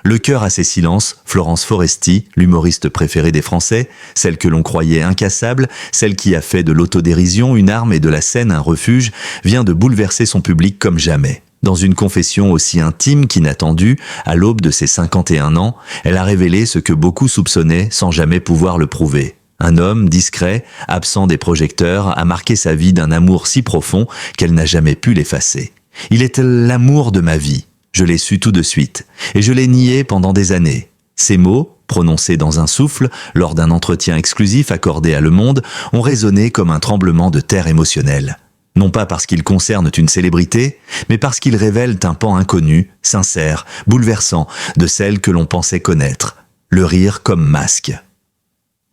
Le cœur à ses silences, Florence Foresti, l'humoriste préférée des Français, celle que l'on croyait incassable, celle qui a fait de l'autodérision une arme et de la scène un refuge, vient de bouleverser son public comme jamais. Dans une confession aussi intime qu'inattendue, à l'aube de ses 51 ans, elle a révélé ce que beaucoup soupçonnaient sans jamais pouvoir le prouver. Un homme discret, absent des projecteurs, a marqué sa vie d'un amour si profond qu'elle n'a jamais pu l'effacer. Il est l'amour de ma vie. Je l'ai su tout de suite, et je l'ai nié pendant des années. Ces mots, prononcés dans un souffle, lors d'un entretien exclusif accordé à Le Monde, ont résonné comme un tremblement de terre émotionnel. Non pas parce qu'ils concernent une célébrité, mais parce qu'ils révèlent un pan inconnu, sincère, bouleversant, de celle que l'on pensait connaître. Le rire comme masque.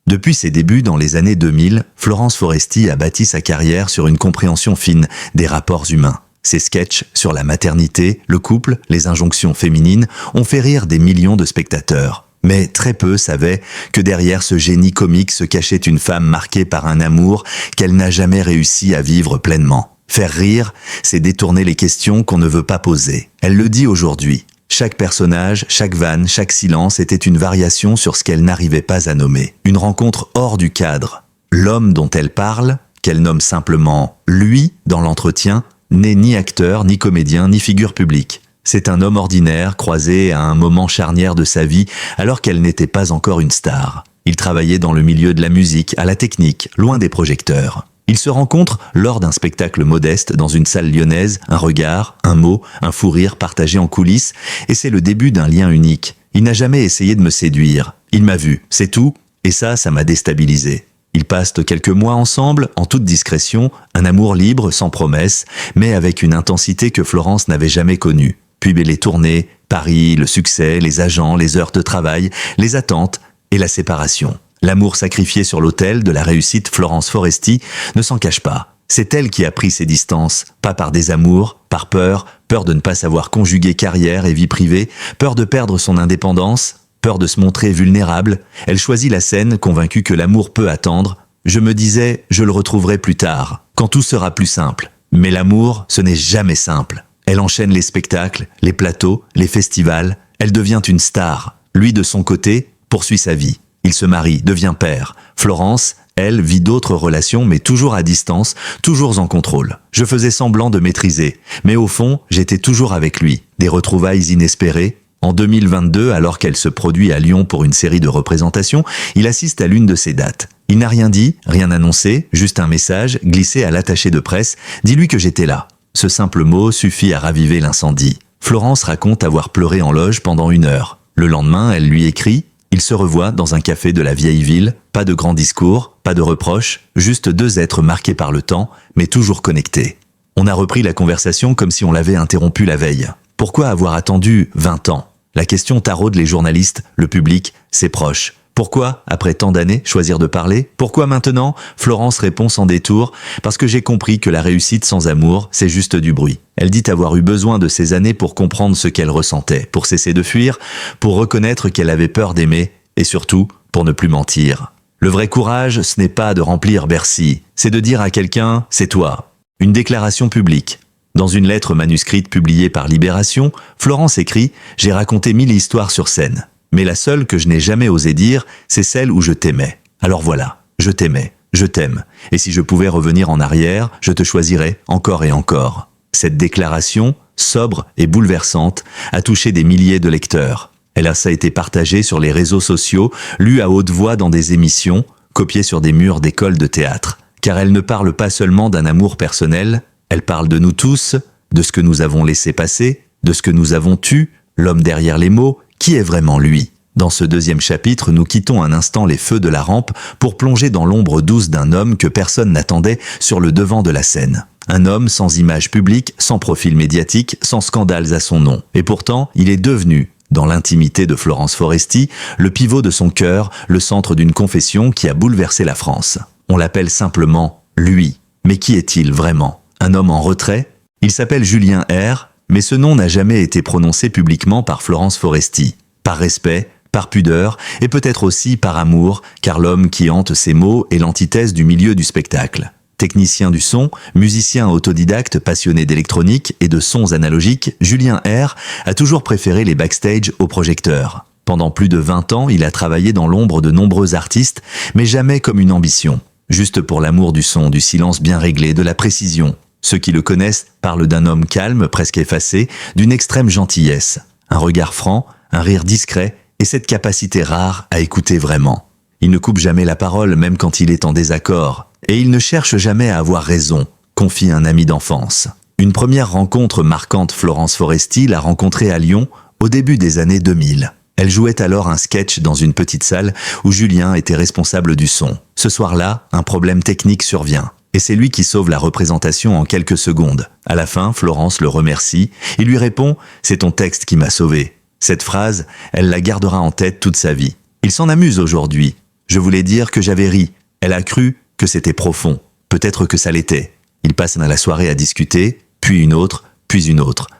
Depuis ses débuts dans les années 2000, Florence Foresti a bâti sa carrière sur une compréhension fine des rapports humains. Ses sketchs sur la maternité, le couple, les injonctions féminines ont fait rire des millions de spectateurs. Mais très peu savaient que derrière ce génie comique se cachait une femme marquée par un amour qu'elle n'a jamais réussi à vivre pleinement. Faire rire, c'est détourner les questions qu'on ne veut pas poser. Elle le dit aujourd'hui. Chaque personnage, chaque vanne, chaque silence était une variation sur ce qu'elle n'arrivait pas à nommer. Une rencontre hors du cadre. L'homme dont elle parle, qu'elle nomme simplement « lui » dans l'entretien, n'est ni acteur, ni comédien, ni figure publique. C'est un homme ordinaire croisé à un moment charnière de sa vie alors qu'elle n'était pas encore une star. Il travaillait dans le milieu de la musique, à la technique, loin des projecteurs. Ils se rencontrent lors d'un spectacle modeste dans une salle lyonnaise, un regard, un mot, un fou rire partagé en coulisses, et c'est le début d'un lien unique. Il n'a jamais essayé de me séduire. Il m'a vu, c'est tout, et ça m'a déstabilisé. Ils passent quelques mois ensemble, en toute discrétion, un amour libre, sans promesse, mais avec une intensité que Florence n'avait jamais connue. Puis les tournées, Paris, le succès, les agents, les heures de travail, les attentes et la séparation. L'amour sacrifié sur l'autel de la réussite Florence Foresti ne s'en cache pas. C'est elle qui a pris ses distances, pas par désamour, par peur de ne pas savoir conjuguer carrière et vie privée, peur de perdre son indépendance, peur de se montrer vulnérable. Elle choisit la scène, convaincue que l'amour peut attendre. Je me disais, je le retrouverai plus tard, quand tout sera plus simple. Mais l'amour, ce n'est jamais simple. Elle enchaîne les spectacles, les plateaux, les festivals. Elle devient une star. Lui, de son côté, poursuit sa vie. Il se marie, devient père. Florence, elle, vit d'autres relations, mais toujours à distance, toujours en contrôle. Je faisais semblant de maîtriser, mais au fond, j'étais toujours avec lui. Des retrouvailles inespérées. En 2022, alors qu'elle se produit à Lyon pour une série de représentations, il assiste à l'une de ces dates. Il n'a rien dit, rien annoncé, juste un message glissé à l'attaché de presse « Dis-lui que j'étais là ». Ce simple mot suffit à raviver l'incendie. Florence raconte avoir pleuré en loge pendant 1 heure. Le lendemain, elle lui écrit « Il se revoit dans un café de la vieille ville, pas de grands discours, pas de reproches, juste 2 êtres marqués par le temps, mais toujours connectés. » On a repris la conversation comme si on l'avait interrompue la veille. Pourquoi avoir attendu 20 ans ? La question taraude les journalistes, le public, ses proches. Pourquoi, après tant d'années, choisir de parler ? Pourquoi maintenant ? Florence répond sans détour, parce que j'ai compris que la réussite sans amour, c'est juste du bruit. Elle dit avoir eu besoin de ces années pour comprendre ce qu'elle ressentait, pour cesser de fuir, pour reconnaître qu'elle avait peur d'aimer, et surtout, pour ne plus mentir. Le vrai courage, ce n'est pas de remplir Bercy, c'est de dire à quelqu'un « c'est toi ». Une déclaration publique. Dans une lettre manuscrite publiée par Libération, Florence écrit « J'ai raconté 1000 histoires sur scène. Mais la seule que je n'ai jamais osé dire, c'est celle où je t'aimais. Alors voilà, je t'aimais, je t'aime. Et si je pouvais revenir en arrière, je te choisirais encore et encore. » Cette déclaration, sobre et bouleversante, a touché des milliers de lecteurs. Elle a été partagée sur les réseaux sociaux, lue à haute voix dans des émissions, copiée sur des murs d'écoles de théâtre. Car elle ne parle pas seulement d'un amour personnel, elle parle de nous tous, de ce que nous avons laissé passer, de ce que nous avons tu, l'homme derrière les mots. Qui est vraiment lui ? Dans ce 2e chapitre, nous quittons un instant les feux de la rampe pour plonger dans l'ombre douce d'un homme que personne n'attendait sur le devant de la scène. Un homme sans image publique, sans profil médiatique, sans scandales à son nom. Et pourtant, il est devenu, dans l'intimité de Florence Foresti, le pivot de son cœur, le centre d'une confession qui a bouleversé la France. On l'appelle simplement « lui ». Mais qui est-il vraiment ? Un homme en retrait ? Il s'appelle Julien R., mais ce nom n'a jamais été prononcé publiquement par Florence Foresti. Par respect, par pudeur, et peut-être aussi par amour, car l'homme qui hante ces mots est l'antithèse du milieu du spectacle. Technicien du son, musicien autodidacte passionné d'électronique et de sons analogiques, Julien R a toujours préféré les backstage aux projecteurs. Pendant plus de 20 ans, il a travaillé dans l'ombre de nombreux artistes, mais jamais comme une ambition. Juste pour l'amour du son, du silence bien réglé, de la précision. Ceux qui le connaissent parlent d'un homme calme, presque effacé, d'une extrême gentillesse. Un regard franc, un rire discret et cette capacité rare à écouter vraiment. Il ne coupe jamais la parole, même quand il est en désaccord. Et il ne cherche jamais à avoir raison, confie un ami d'enfance. Une première rencontre marquante, Florence Foresti l'a rencontrée à Lyon au début des années 2000. Elle jouait alors un sketch dans une petite salle où Julien était responsable du son. Ce soir-là, un problème technique survient. Et c'est lui qui sauve la représentation en quelques secondes. À la fin, Florence le remercie et lui répond « C'est ton texte qui m'a sauvé ». Cette phrase, elle la gardera en tête toute sa vie. Il s'en amuse aujourd'hui. Je voulais dire que j'avais ri. Elle a cru que c'était profond. Peut-être que ça l'était. Ils passent la soirée à discuter, puis une autre,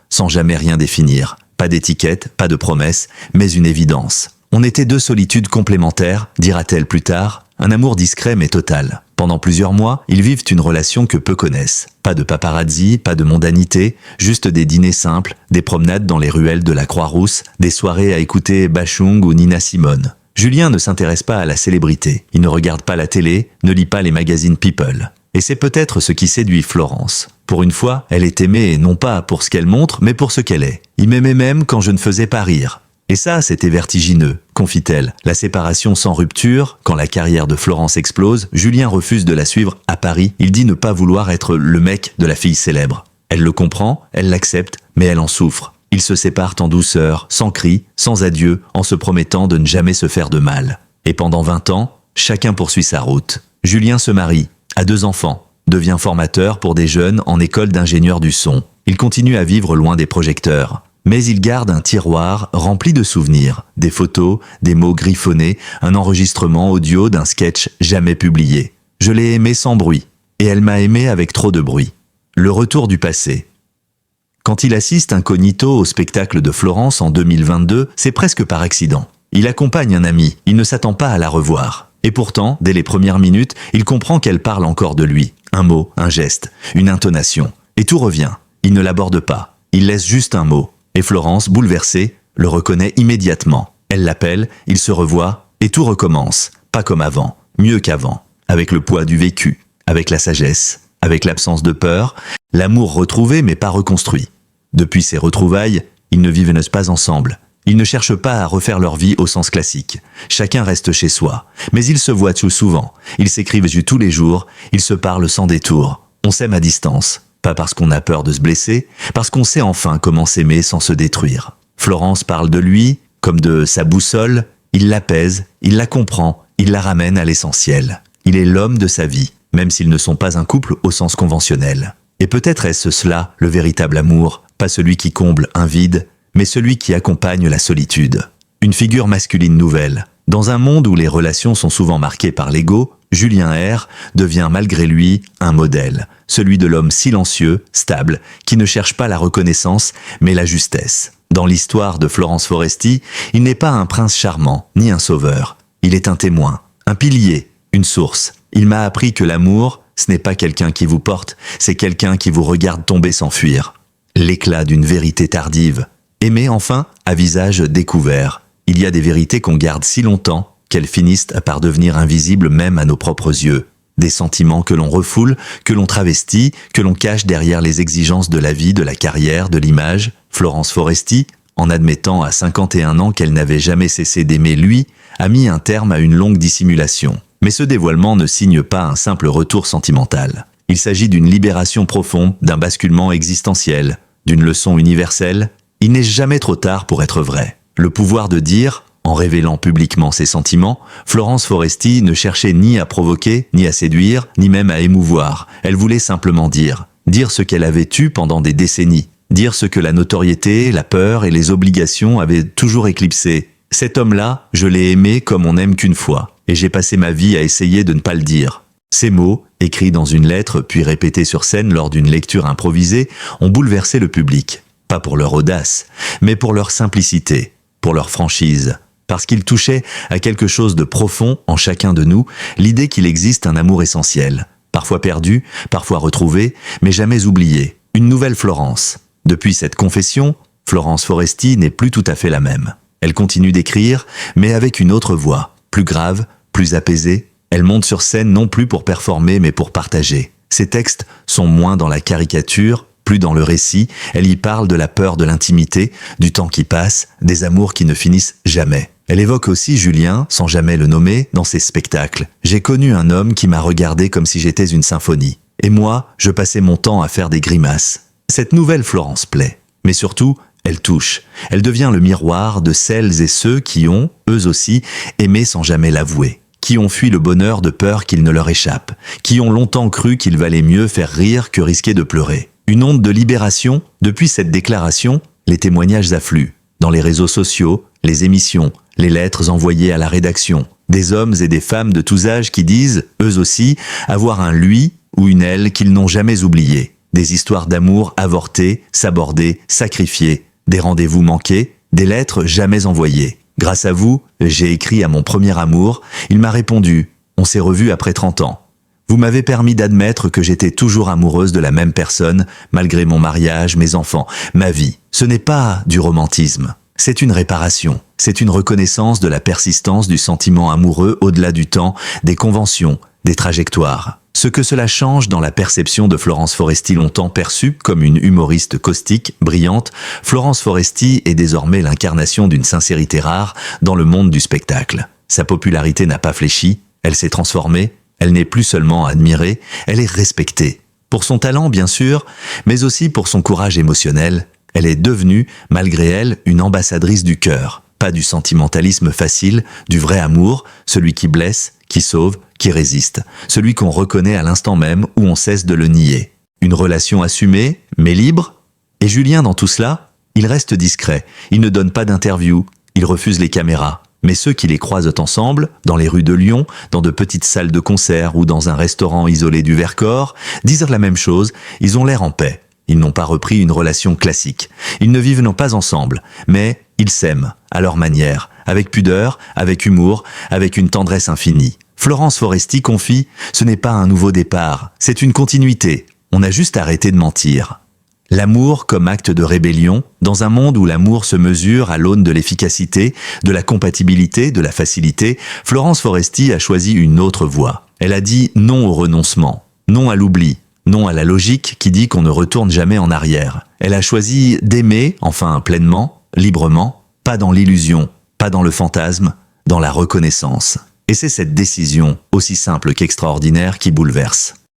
sans jamais rien définir. Pas d'étiquette, pas de promesse, mais une évidence. On était deux solitudes complémentaires, dira-t-elle plus tard, un amour discret mais total. Pendant plusieurs mois, ils vivent une relation que peu connaissent. Pas de paparazzi, pas de mondanité, juste des dîners simples, des promenades dans les ruelles de la Croix-Rousse, des soirées à écouter Bachung ou Nina Simone. Julien ne s'intéresse pas à la célébrité. Il ne regarde pas la télé, ne lit pas les magazines People. Et c'est peut-être ce qui séduit Florence. Pour une fois, elle est aimée non pas pour ce qu'elle montre, mais pour ce qu'elle est. Il m'aimait même quand je ne faisais pas rire. Et ça, c'était vertigineux, confie-t-elle. La séparation sans rupture, quand la carrière de Florence explose, Julien refuse de la suivre à Paris. Il dit ne pas vouloir être le mec de la fille célèbre. Elle le comprend, elle l'accepte, mais elle en souffre. Ils se séparent en douceur, sans cris, sans adieu, en se promettant de ne jamais se faire de mal. Et pendant 20 ans, chacun poursuit sa route. Julien se marie, a 2 enfants, devient formateur pour des jeunes en école d'ingénieur du son. Il continue à vivre loin des projecteurs. Mais il garde un tiroir rempli de souvenirs, des photos, des mots griffonnés, un enregistrement audio d'un sketch jamais publié. Je l'ai aimée sans bruit, et elle m'a aimé avec trop de bruit. Le retour du passé. Quand il assiste incognito au spectacle de Florence en 2022, c'est presque par accident. Il accompagne un ami, il ne s'attend pas à la revoir. Et pourtant, dès les premières minutes, il comprend qu'elle parle encore de lui. Un mot, un geste, une intonation. Et tout revient. Il ne l'aborde pas. Il laisse juste un mot. Et Florence, bouleversée, le reconnaît immédiatement. Elle l'appelle, ils se revoient, et tout recommence. Pas comme avant, mieux qu'avant. Avec le poids du vécu, avec la sagesse, avec l'absence de peur, l'amour retrouvé mais pas reconstruit. Depuis ces retrouvailles, ils ne vivent pas ensemble. Ils ne cherchent pas à refaire leur vie au sens classique. Chacun reste chez soi. Mais ils se voient tout souvent. Ils s'écrivent tous les jours. Ils se parlent sans détour. On s'aime à distance. Pas parce qu'on a peur de se blesser, parce qu'on sait enfin comment s'aimer sans se détruire. Florence parle de lui, comme de sa boussole. Il l'apaise, il la comprend, il la ramène à l'essentiel. Il est l'homme de sa vie, même s'ils ne sont pas un couple au sens conventionnel. Et peut-être est-ce cela, le véritable amour, pas celui qui comble un vide, mais celui qui accompagne la solitude. Une figure masculine nouvelle. Dans un monde où les relations sont souvent marquées par l'ego, Julien R devient malgré lui un modèle, celui de l'homme silencieux, stable, qui ne cherche pas la reconnaissance, mais la justesse. Dans l'histoire de Florence Foresti, il n'est pas un prince charmant, ni un sauveur. Il est un témoin, un pilier, une source. Il m'a appris que l'amour, ce n'est pas quelqu'un qui vous porte, c'est quelqu'un qui vous regarde tomber sans fuir. L'éclat d'une vérité tardive. Aimer enfin à visage découvert. Il y a des vérités qu'on garde si longtemps qu'elles finissent par devenir invisibles même à nos propres yeux. Des sentiments que l'on refoule, que l'on travestit, que l'on cache derrière les exigences de la vie, de la carrière, de l'image. Florence Foresti, en admettant à 51 ans qu'elle n'avait jamais cessé d'aimer lui, a mis un terme à une longue dissimulation. Mais ce dévoilement ne signe pas un simple retour sentimental. Il s'agit d'une libération profonde, d'un basculement existentiel, d'une leçon universelle. Il n'est jamais trop tard pour être vrai. Le pouvoir de dire, en révélant publiquement ses sentiments, Florence Foresti ne cherchait ni à provoquer, ni à séduire, ni même à émouvoir. Elle voulait simplement dire. Dire ce qu'elle avait eu pendant des décennies. Dire ce que la notoriété, la peur et les obligations avaient toujours éclipsé. Cet homme-là, je l'ai aimé comme on n'aime qu'une fois. Et j'ai passé ma vie à essayer de ne pas le dire. Ces mots, écrits dans une lettre puis répétés sur scène lors d'une lecture improvisée, ont bouleversé le public. Pas pour leur audace, mais pour leur simplicité, pour leur franchise. Parce qu'ils touchaient à quelque chose de profond en chacun de nous, l'idée qu'il existe un amour essentiel. parfois perdue, parfois retrouvée, mais jamais oubliée. Une nouvelle Florence. Depuis cette confession, Florence Foresti n'est plus tout à fait la même. Elle continue d'écrire, mais avec une autre voix, plus grave, plus apaisée. Elle monte sur scène non plus pour performer, mais pour partager. Ses textes sont moins dans la caricature, plus dans le récit. Elle y parle de la peur de l'intimité, du temps qui passe, des amours qui ne finissent jamais. Elle évoque aussi Julien, sans jamais le nommer, dans ses spectacles. J'ai connu un homme qui m'a regardé comme si j'étais une symphonie. Et moi, je passais mon temps à faire des grimaces. Cette nouvelle Florence plaît. Mais surtout, elle touche. Elle devient le miroir de celles et ceux qui ont, eux aussi, aimé sans jamais l'avouer. Qui ont fui le bonheur de peur qu'il ne leur échappe. Qui ont longtemps cru qu'il valait mieux faire rire que risquer de pleurer. Une onde de libération. Depuis cette déclaration, les témoignages affluent. Dans les réseaux sociaux, les émissions, les lettres envoyées à la rédaction. Des hommes et des femmes de tous âges qui disent, eux aussi, avoir un lui ou une elle qu'ils n'ont jamais oublié. Des histoires d'amour avortées, sabordées, sacrifiées. Des rendez-vous manqués, des lettres jamais envoyées. Grâce à vous, j'ai écrit à mon premier amour. Il m'a répondu, on s'est revus après 30 ans. Vous m'avez permis d'admettre que j'étais toujours amoureuse de la même personne, malgré mon mariage, mes enfants, ma vie. Ce n'est pas du romantisme. C'est une réparation. C'est une reconnaissance de la persistance du sentiment amoureux au-delà du temps, des conventions, des trajectoires. Ce que cela change dans la perception de Florence Foresti, longtemps perçue comme une humoriste caustique, brillante, Florence Foresti est désormais l'incarnation d'une sincérité rare dans le monde du spectacle. Sa popularité n'a pas fléchi, elle s'est transformée, elle n'est plus seulement admirée, elle est respectée. Pour son talent, bien sûr, mais aussi pour son courage émotionnel, elle est devenue, malgré elle, une ambassadrice du cœur. Pas du sentimentalisme facile, du vrai amour, celui qui blesse, qui sauve, qui résiste. Celui qu'on reconnaît à l'instant même où on cesse de le nier. Une relation assumée, mais libre. Et Julien, dans tout cela, il reste discret. Il ne donne pas d'interview, il refuse les caméras. Mais ceux qui les croisent ensemble, dans les rues de Lyon, dans de petites salles de concert ou dans un restaurant isolé du Vercors, disent la même chose, ils ont l'air en paix. Ils n'ont pas repris une relation classique. Ils ne vivent non pas ensemble, mais ils s'aiment, à leur manière, avec pudeur, avec humour, avec une tendresse infinie. Florence Foresti confie, ce n'est pas un nouveau départ, c'est une continuité. On a juste arrêté de mentir. L'amour comme acte de rébellion, dans un monde où l'amour se mesure à l'aune de l'efficacité, de la compatibilité, de la facilité, Florence Foresti a choisi une autre voie. Elle a dit non au renoncement, non à l'oubli, non à la logique qui dit qu'on ne retourne jamais en arrière. Elle a choisi d'aimer, enfin pleinement, librement, pas dans l'illusion, pas dans le fantasme, dans la reconnaissance. Et c'est cette décision, aussi simple qu'extraordinaire, qui bouleverse.